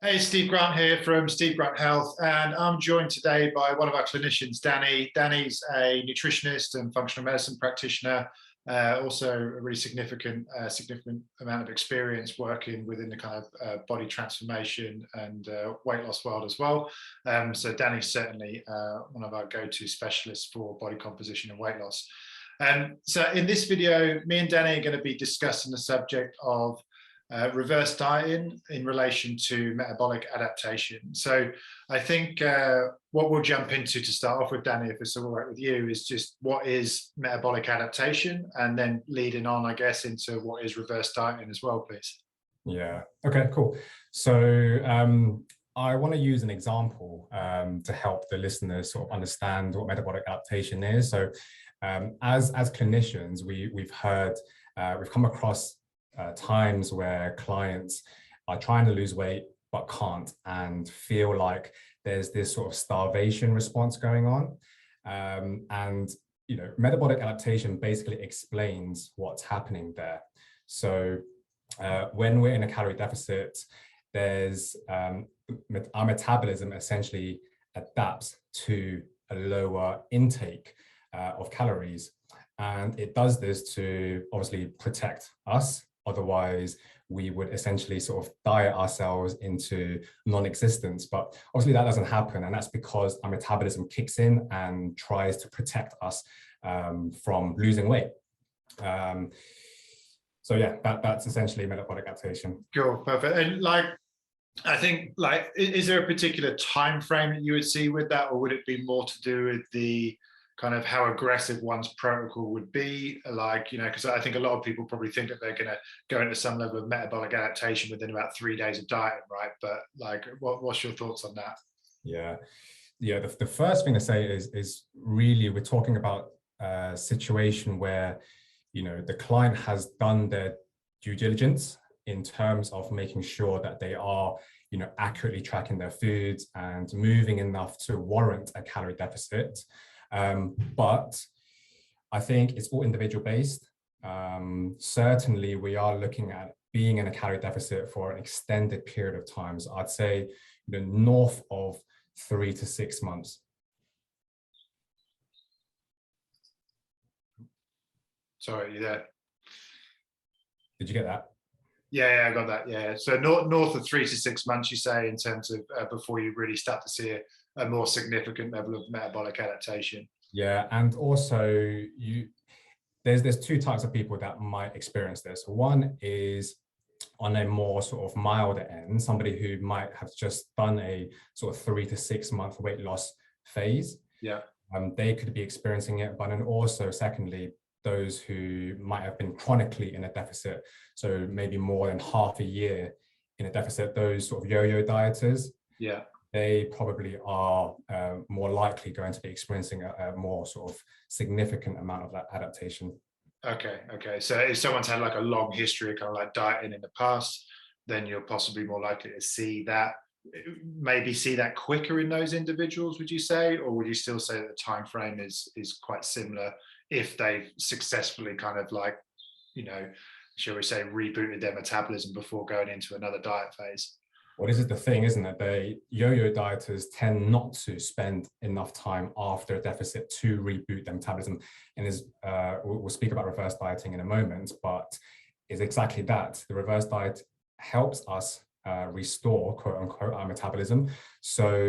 Hey, Steve Grant here from Steve Grant Health, and I'm joined today by one of our clinicians, Danny. Danny's a nutritionist and functional medicine practitioner, also a really significant amount of experience working within the kind of body transformation and weight loss world as well. So Danny's certainly one of our go-to specialists for body composition and weight loss. So in this video, me and Danny are going to be discussing the subject of reverse dieting in relation to metabolic adaptation. So I think what we'll jump into to start off with, Danny, if it's all right with you, is just what is metabolic adaptation, and then leading on, I guess, into what is reverse dieting as well, please. Yeah, okay, cool. So I want to use an example to help the listeners sort of understand what metabolic adaptation is. So as clinicians, we've come across times where clients are trying to lose weight but can't, and feel like there's this sort of starvation response going on. And metabolic adaptation basically explains what's happening there. So when we're in a calorie deficit, there's our metabolism essentially adapts to a lower intake of calories, and it does this to obviously protect us. Otherwise, we would essentially sort of diet ourselves into non-existence. But obviously that doesn't happen. And that's because our metabolism kicks in and tries to protect us from losing weight. So yeah, that's essentially metabolic adaptation. Cool, perfect. And I think is there a particular time frame that you would see with that, or would it be more to do with the kind of how aggressive one's protocol would be? Because I think a lot of people probably think that they're going to go into some level of metabolic adaptation within about 3 days of dieting, right? But what's your thoughts on that? Yeah. The first thing to say is really we're talking about a situation where the client has done their due diligence in terms of making sure that they are accurately tracking their foods and moving enough to warrant a calorie deficit. But I think it's all individual based. Certainly, we are looking at being in a calorie deficit for an extended period of time. So I'd say north of 3 to 6 months. Sorry, are you there? Did you get that? Yeah, I got that. Yeah, so north of 3 to 6 months, you say, in terms of before you really start to see a more significant level of metabolic adaptation. Yeah, and also there's two types of people that might experience this. One is on a more sort of milder end, somebody who might have just done a sort of 3 to 6 month weight loss phase. Yeah. They could be experiencing it, but then also secondly, those who might have been chronically in a deficit, so maybe more than half a year in a deficit, those sort of yo-yo dieters. Yeah. They probably are more likely going to be experiencing a more sort of significant amount of that adaptation. Okay. So if someone's had like a long history of kind of like dieting in the past, then you're possibly more likely to see that quicker in those individuals, would you say? Or would you still say that the time frame is quite similar if they've successfully kind of shall we say, rebooted their metabolism before going into another diet phase? Well, this is the thing, isn't it? The yo-yo dieters tend not to spend enough time after a deficit to reboot their metabolism. And we'll speak about reverse dieting in a moment, but it's exactly that. The reverse diet helps us restore, quote unquote, our metabolism. So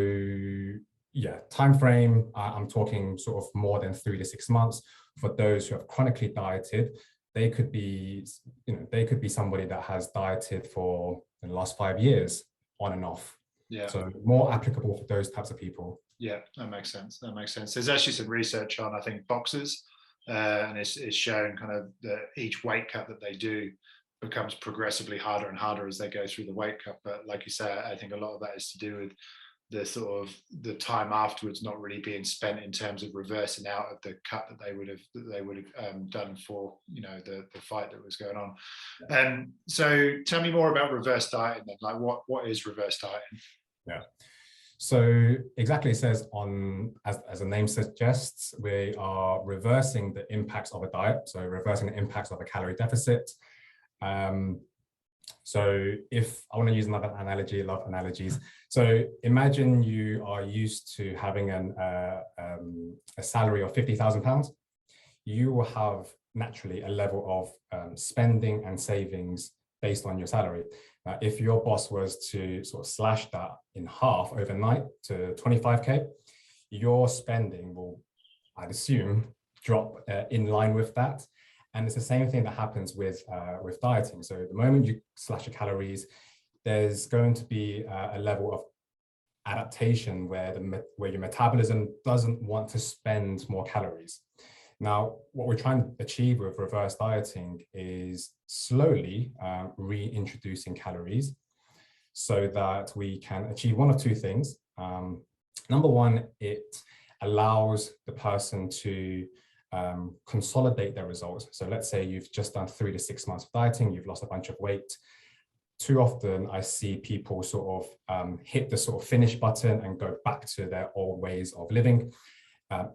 yeah, time frame, I'm talking sort of more than 3 to 6 months. For those who have chronically dieted, they could be somebody that has dieted for the last 5 years. On and off. Yeah. So more applicable for those types of people. Yeah, that makes sense. There's actually some research on, I think, boxers, and it's shown kind of that each weight cut that they do becomes progressively harder and harder as they go through the weight cut. But like you say, I think a lot of that is to do with the time afterwards not really being spent in terms of reversing out of the cut that they would have done for the fight that was going on. So tell me more about reverse dieting then. Like what is reverse dieting? Yeah. So exactly, it says as the name suggests, we are reversing the impacts of a diet. So reversing the impacts of a calorie deficit. So if I want to use another analogy, I love analogies. So imagine you are used to having a salary of £50,000. You will have naturally a level of spending and savings based on your salary. If your boss was to sort of slash that in half overnight to 25K, your spending will, I'd assume, drop in line with that. And it's the same thing that happens with dieting. So the moment you slash your calories, there's going to be a level of adaptation where your metabolism doesn't want to spend more calories. Now, what we're trying to achieve with reverse dieting is slowly reintroducing calories so that we can achieve one of two things. Number one, it allows the person to consolidate their results. So let's say you've just done 3 to 6 months of dieting, you've lost a bunch of weight. Too often I see people sort of hit the sort of finish button and go back to their old ways of living,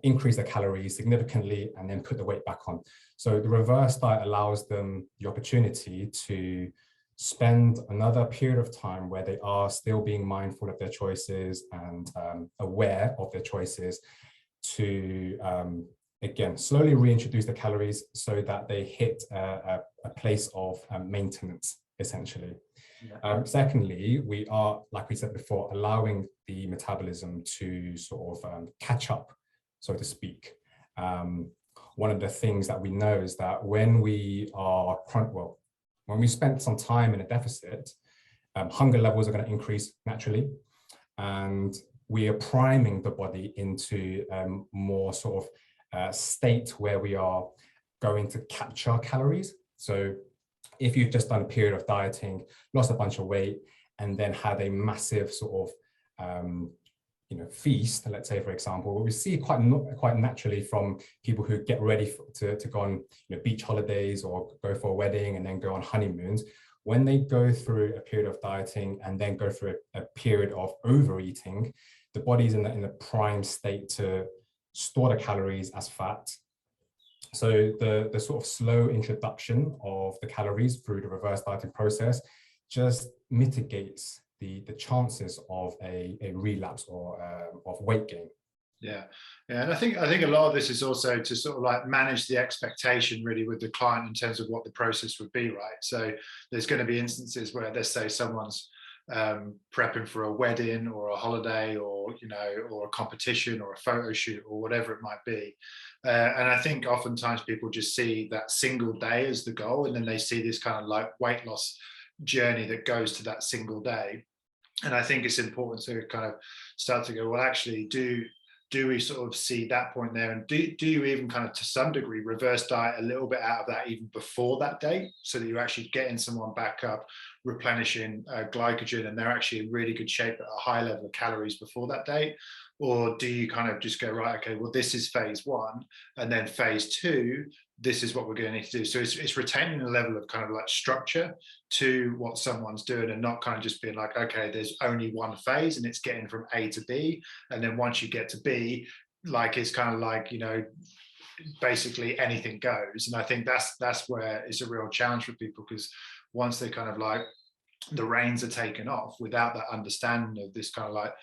increase their calories significantly, and then put the weight back on. So the reverse diet allows them the opportunity to spend another period of time where they are still being mindful of their choices and aware of their choices to, again, slowly reintroduce the calories so that they hit a place of maintenance, essentially. Yeah. Secondly, we are, like we said before, allowing the metabolism to sort of catch up, so to speak. One of the things that we know is that when we are, when we spend some time in a deficit, hunger levels are going to increase naturally. And we are priming the body into more sort of state where we are going to capture calories. So if you've just done a period of dieting, lost a bunch of weight, and then had a massive sort of feast, let's say, for example, what we see quite naturally from people who get ready to go on beach holidays or go for a wedding and then go on honeymoons, when they go through a period of dieting and then go through a period of overeating, the body's in the prime state to store the calories as fat. So the sort of slow introduction of the calories through the reverse dieting process just mitigates the chances of a relapse or of weight gain. Yeah, and I think a lot of this is also to sort of like manage the expectation really with the client in terms of what the process would be, right? So there's going to be instances where, let's say, someone's prepping for a wedding or a holiday or or a competition or a photo shoot or whatever it might be, and I think oftentimes people just see that single day as the goal, and then they see this kind of like weight loss journey that goes to that single day. And I think it's important to kind of start to go, well, actually, do we sort of see that point there, and do you even kind of to some degree reverse diet a little bit out of that even before that date, so that you're actually getting someone back up, replenishing glycogen, and they're actually in really good shape at a high level of calories before that date? Or do you kind of just go, right, okay, well, this is phase 1, and then phase 2, this is what we're going to need to do? So it's retaining a level of kind of like structure to what someone's doing, and not kind of just being like, okay, there's only one phase and it's getting from A to B, and then once you get to B, like it's kind of like, basically anything goes. And I think that's where it's a real challenge for people, because once they kind of like the reins are taken off without that understanding of this kind of like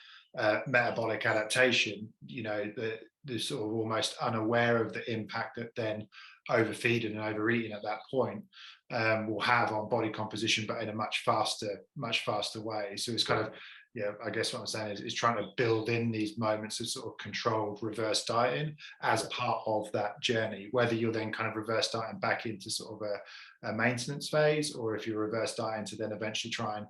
metabolic adaptation, they're sort of almost unaware of the impact that then overfeeding and overeating at that point will have on body composition, but in a much faster way. So it's kind of, I guess what I'm saying is trying to build in these moments of sort of controlled reverse dieting as part of that journey, whether you're then kind of reverse dieting back into sort of a maintenance phase, or if you're reverse dieting to then eventually try and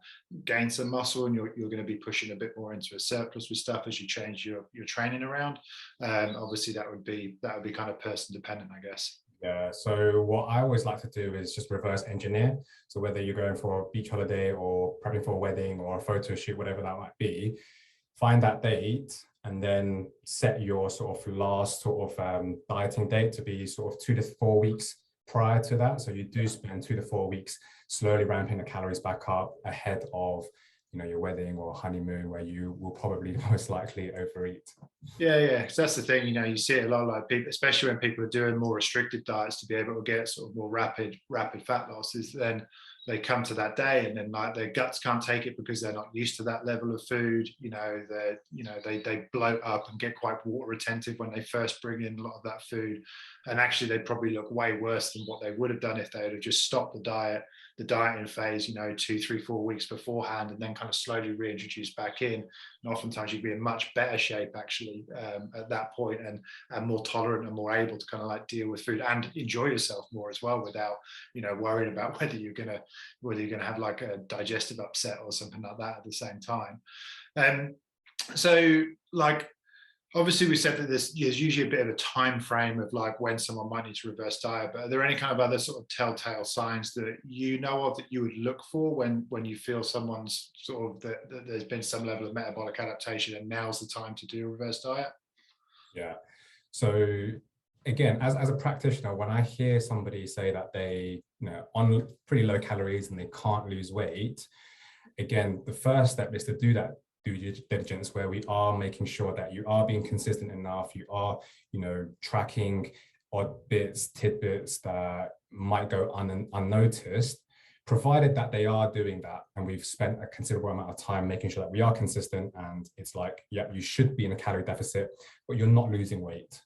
gain some muscle, and you're going to be pushing a bit more into a surplus with stuff as you change your training around. Obviously that would be kind of person dependent, I guess. Yeah, so what I always like to do is just reverse engineer. So whether you're going for a beach holiday or prepping for a wedding or a photo shoot, whatever that might be, find that date and then set your sort of last sort of dieting date to be sort of 2 to 4 weeks prior to that. So you do spend 2 to 4 weeks slowly ramping the calories back up ahead of your wedding or honeymoon, where you will probably most likely overeat. Yeah, because that's the thing, you see it a lot, like people, especially when people are doing more restricted diets to be able to get sort of more rapid fat loss, is then they come to that day and then like their guts can't take it because they're not used to that level of food. They bloat up and get quite water retentive when they first bring in a lot of that food, and actually they probably look way worse than what they would have done if they had just stopped the dieting phase 2, 3, 4 weeks beforehand, and then kind of slowly reintroduce back in. And oftentimes you'd be in much better shape actually at that point, and more tolerant and more able to kind of like deal with food and enjoy yourself more as well, without worrying about whether you're gonna have like a digestive upset or something like that at the same time. So like obviously we said that there's usually a bit of a time frame of like when someone might need to reverse diet, but are there any kind of other sort of telltale signs that you know of that you would look for when you feel someone's sort of that there's been some level of metabolic adaptation and now's the time to do a reverse diet? Yeah. So again, as a practitioner, when I hear somebody say that they, on pretty low calories and they can't lose weight, again, the first step is to do that due diligence where we are making sure that you are being consistent enough, you are, tracking odd bits, tidbits that might go unnoticed, provided that they are doing that. And we've spent a considerable amount of time making sure that we are consistent, and it's like, yeah, you should be in a calorie deficit, but you're not losing weight.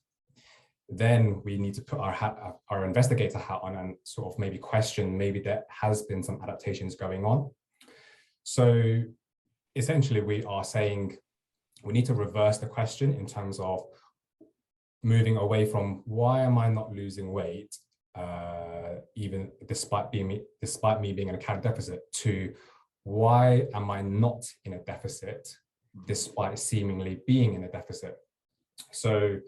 Then we need to put our investigator hat on and sort of maybe question, maybe there has been some adaptations going on. So essentially we are saying we need to reverse the question in terms of moving away from why am I not losing weight, even despite me being in a calorie deficit, to why am I not in a deficit despite seemingly being in a deficit. So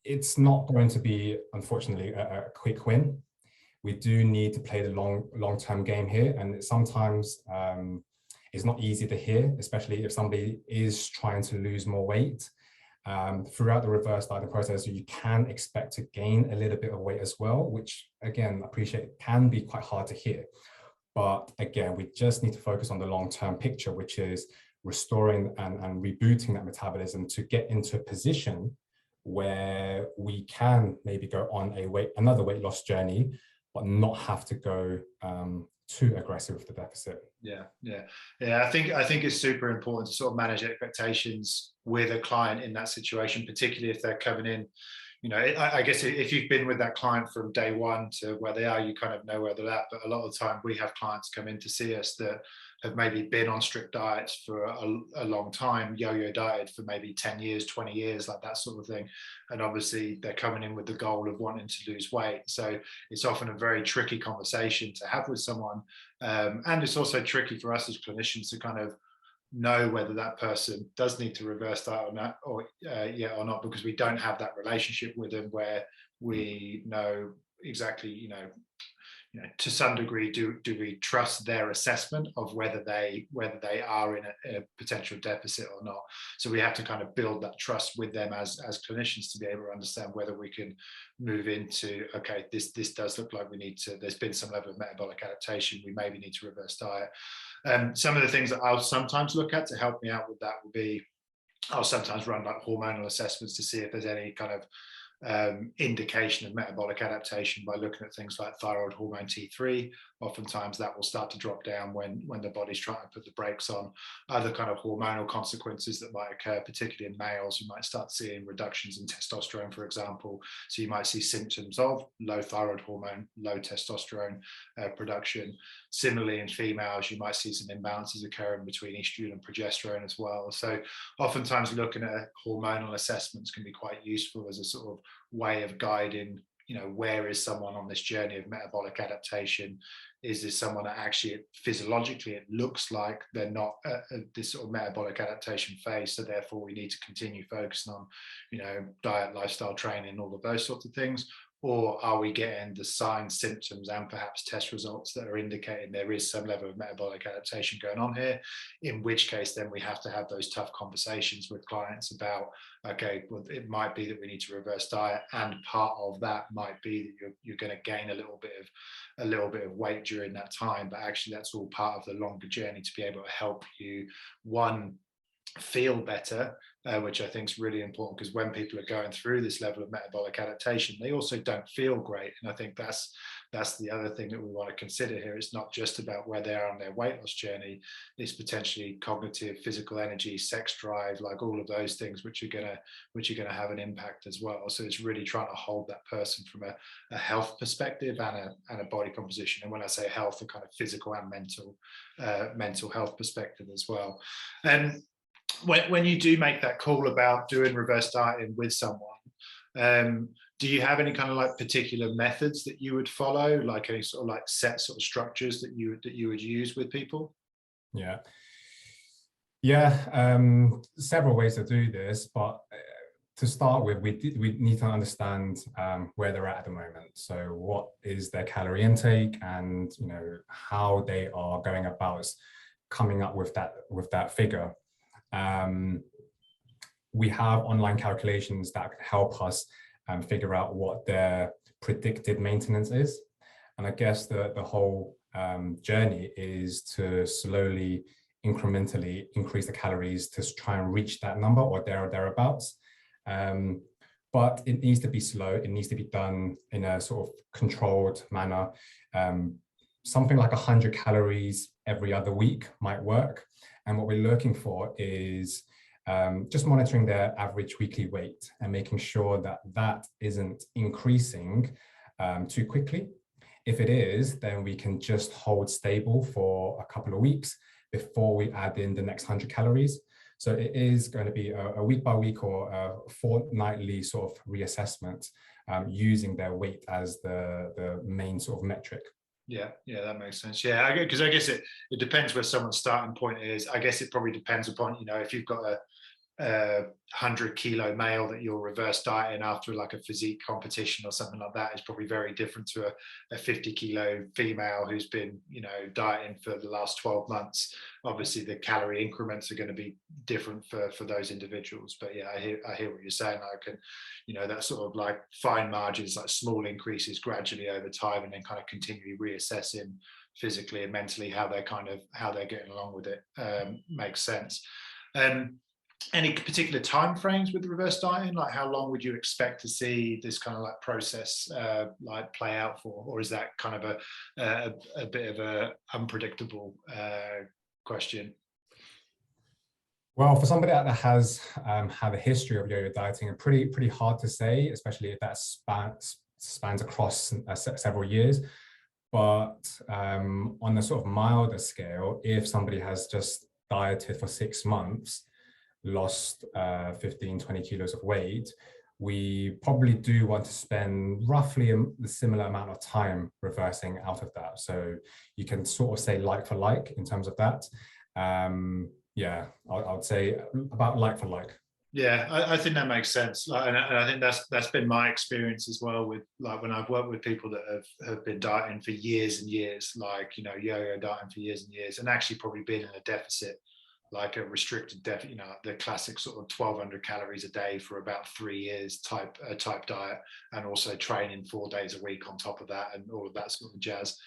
it's not going to be, unfortunately, a quick win. We do need to play the long-term game here, and sometimes it's not easy to hear, especially if somebody is trying to lose more weight. Throughout the reverse dieting process, you can expect to gain a little bit of weight as well, which again, I appreciate can be quite hard to hear. But again, we just need to focus on the long-term picture, which is restoring and rebooting that metabolism to get into a position where we can maybe go on another weight loss journey, but not have to go too aggressive with the deficit. I think it's super important to sort of manage expectations with a client in that situation, particularly if they're coming in. I guess if you've been with that client from day one to where they are, you kind of know where they're at. But a lot of the time we have clients come in to see us that have maybe been on strict diets for a long time, yo-yo dieted for maybe 10 years, 20 years, like that sort of thing. And obviously they're coming in with the goal of wanting to lose weight. So it's often a very tricky conversation to have with someone. And it's also tricky for us as clinicians to kind of know whether that person does need to reverse diet or not, or not, because we don't have that relationship with them where we know exactly, to some degree, do we trust their assessment of whether they are in a potential deficit or not. So we have to kind of build that trust with them as clinicians to be able to understand whether we can move into, okay, this does look like there's been some level of metabolic adaptation, we maybe need to reverse diet. Some of the things that I'll sometimes look at to help me out with that will be, I'll sometimes run like hormonal assessments to see if there's any kind of indication of metabolic adaptation by looking at things like thyroid hormone T3. Oftentimes that will start to drop down when the body's trying to put the brakes on. Other kind of hormonal consequences that might occur, particularly in males, you might start seeing reductions in testosterone, for example. So you might see symptoms of low thyroid hormone, low testosterone production. Similarly, in females, you might see some imbalances occurring between estrogen and progesterone as well. So oftentimes looking at hormonal assessments can be quite useful as a sort of way of guiding, where is someone on this journey of metabolic adaptation? Is this someone that actually physiologically it looks like they're not at this sort of metabolic adaptation phase, so therefore we need to continue focusing on, diet, lifestyle, training, all of those sorts of things? Or are we getting the signs, symptoms, and perhaps test results that are indicating there is some level of metabolic adaptation going on here? In which case, then we have to have those tough conversations with clients about, okay, well, it might be that we need to reverse diet, and part of that might be that you're going to gain a little bit of weight during that time, but actually that's all part of the longer journey to be able to help you, one, feel better, which I think is really important, because when people are going through this level of metabolic adaptation, they also don't feel great. And I think that's the other thing that we want to consider here. It's not just about where they are on their weight loss journey. It's potentially cognitive, physical energy, sex drive, like all of those things, which are gonna have an impact as well. So it's really trying to hold that person from a health perspective and a body composition. And when I say health, a kind of physical and mental health perspective as well. And when you do make that call about doing reverse dieting with someone, do you have any kind of like particular methods that you would follow, like any sort of like set sort of structures that you would use with people? Yeah, several ways to do this, but to start with, we need to understand where they're at the moment. So what is their calorie intake, and how they are going about coming up with that figure. We have online calculations that can help us figure out what their predicted maintenance is. And I guess the whole journey is to slowly, incrementally increase the calories to try and reach that number or thereabouts. But it needs to be slow. It needs to be done in a sort of controlled manner. Something like 100 calories every other week might work. And what we're looking for is just monitoring their average weekly weight and making sure that that isn't increasing too quickly. If it is, then we can just hold stable for a couple of weeks before we add in the next 100 calories. So it is going to be a week by week or a fortnightly sort of reassessment using their weight as the main sort of metric. Yeah, that makes sense. Yeah, because I guess it depends where someone's starting point is. I guess it probably depends upon, if you've got a 100-kilo male that you're reverse dieting after like a physique competition or something like that, is probably very different to a 50-kilo female who's been dieting for the last 12 months. Obviously the calorie increments are going to be different for those individuals. But yeah, I hear what you're saying. I can that sort of like fine margins, like small increases gradually over time, and then kind of continually reassessing physically and mentally how they're getting along with it makes sense. Any particular time frames with reverse dieting? Like how long would you expect to see this kind of like process like play out for? Or is that kind of a bit of a unpredictable question? Well, for somebody that has had a history of yo-yo dieting, pretty hard to say, especially if that spans across several years. But on a sort of milder scale, if somebody has just dieted for 6 months, lost 15-20 kilos of weight, we probably do want to spend roughly the similar amount of time reversing out of that. So you can sort of say like for like in terms of that. Yeah, I would say about like for like. Yeah, I think that makes sense. And I think that's been my experience as well with like when I've worked with people that have been dieting for years and years, like, yo-yo dieting for years and years, and actually probably been in a deficit, like a restricted deficit, the classic sort of 1,200 calories a day for about 3 years type diet, and also training 4 days a week on top of that and all of that sort of jazz.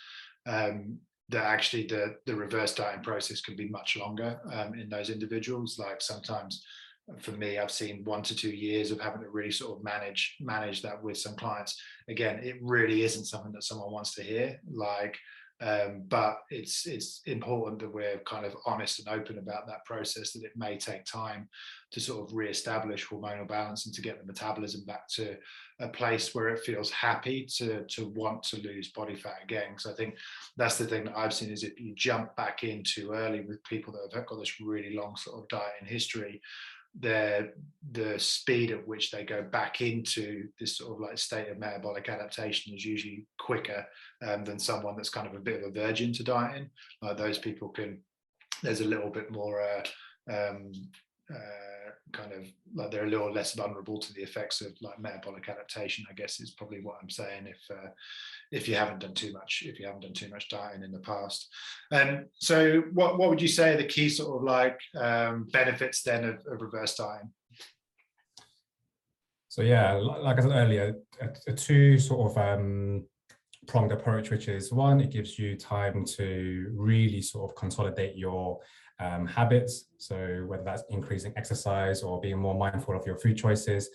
That actually the reverse dieting process can be much longer in those individuals. Like sometimes for me, I've seen 1 to 2 years of having to really sort of manage that with some clients. Again, it really isn't something that someone wants to hear, but it's important that we're kind of honest and open about that process, that it may take time to sort of reestablish hormonal balance and to get the metabolism back to a place where it feels happy to want to lose body fat again. Because I think that's the thing that I've seen, is if you jump back in too early with people that have got this really long sort of dieting history, the speed at which they go back into this sort of like state of metabolic adaptation is usually quicker than someone that's kind of a bit of a virgin to dieting. Those people there's a little bit more kind of like they're a little less vulnerable to the effects of like metabolic adaptation, I guess is probably what I'm saying, if you haven't done too much dieting in the past. So what would you say are the key sort of like benefits then of reverse dieting? So yeah, like I said earlier, two sort of pronged approach, which is one, it gives you time to really sort of consolidate your habits. So whether that's increasing exercise or being more mindful of your food choices,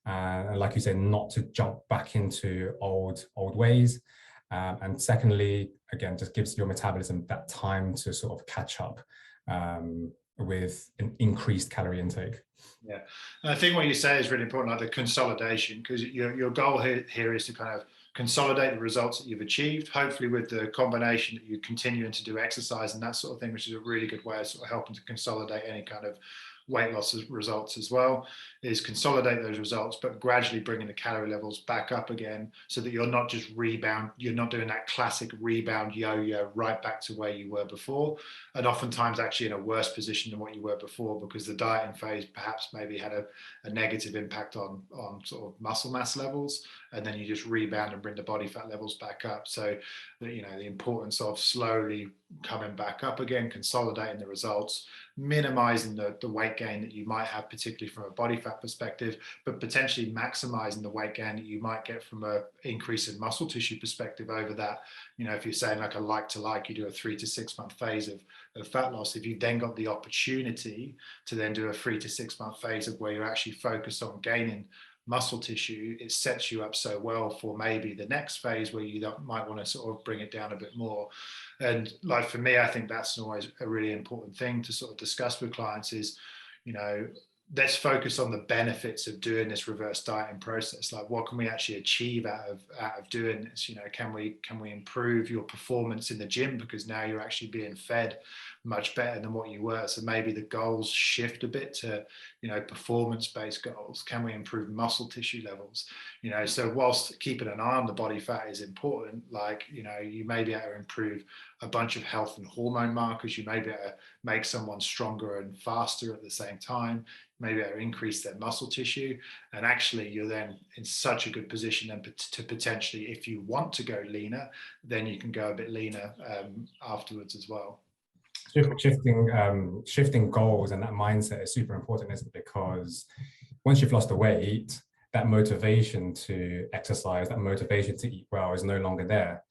and like you said, not to jump back into old ways. And secondly, again, just gives your metabolism that time to sort of catch up with an increased calorie intake. Yeah, and I think what you say is really important, like the consolidation, because your goal here is to kind of consolidate the results that you've achieved, hopefully with the combination that you continuing to do exercise and that sort of thing, which is a really good way of sort of helping to consolidate any kind of weight loss results as well, is consolidate those results, but gradually bringing the calorie levels back up again so that you're not just you're not doing that classic rebound yo-yo right back to where you were before, and oftentimes actually in a worse position than what you were before, because the dieting phase perhaps maybe had a negative impact on sort of muscle mass levels, and then you just rebound and bring the body fat levels back up. So the importance of slowly coming back up again, consolidating the results, minimizing the weight gain that you might have, particularly from a body fat perspective, but potentially maximizing the weight gain that you might get from an increase in muscle tissue perspective over that. If you're saying like a like to like, you do a 3 to 6 month phase of fat loss. If you've then got the opportunity to then do a 3 to 6 month phase of where you're actually focused on gaining muscle tissue, it sets you up so well for maybe the next phase where you might want to sort of bring it down a bit more. And like for me, I think that's always a really important thing to sort of discuss with clients is, let's focus on the benefits of doing this reverse dieting process. Like, what can we actually achieve out of doing this? Can we improve your performance in the gym because now you're actually being fed much better than what you were? So maybe the goals shift a bit to, performance-based goals. Can we improve muscle tissue levels? So whilst keeping an eye on the body fat is important, like, you may be able to improve a bunch of health and hormone markers. You may be able to make someone stronger and faster at the same time. Maybe able to increase their muscle tissue. And actually, you're then in such a good position then to potentially, if you want to go leaner, then you can go a bit leaner afterwards as well. Shifting goals and that mindset is super important, isn't it? Because once you've lost the weight, that motivation to exercise, that motivation to eat well is no longer there.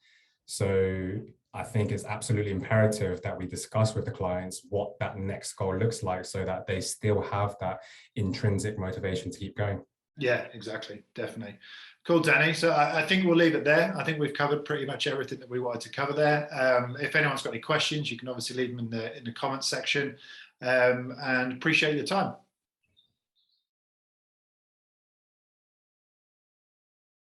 So I think it's absolutely imperative that we discuss with the clients what that next goal looks like so that they still have that intrinsic motivation to keep going. Yeah, exactly. Definitely. Cool, Danny. So I think we'll leave it there. I think we've covered pretty much everything that we wanted to cover there. If anyone's got any questions, you can obviously leave them in the comments section, and appreciate your time.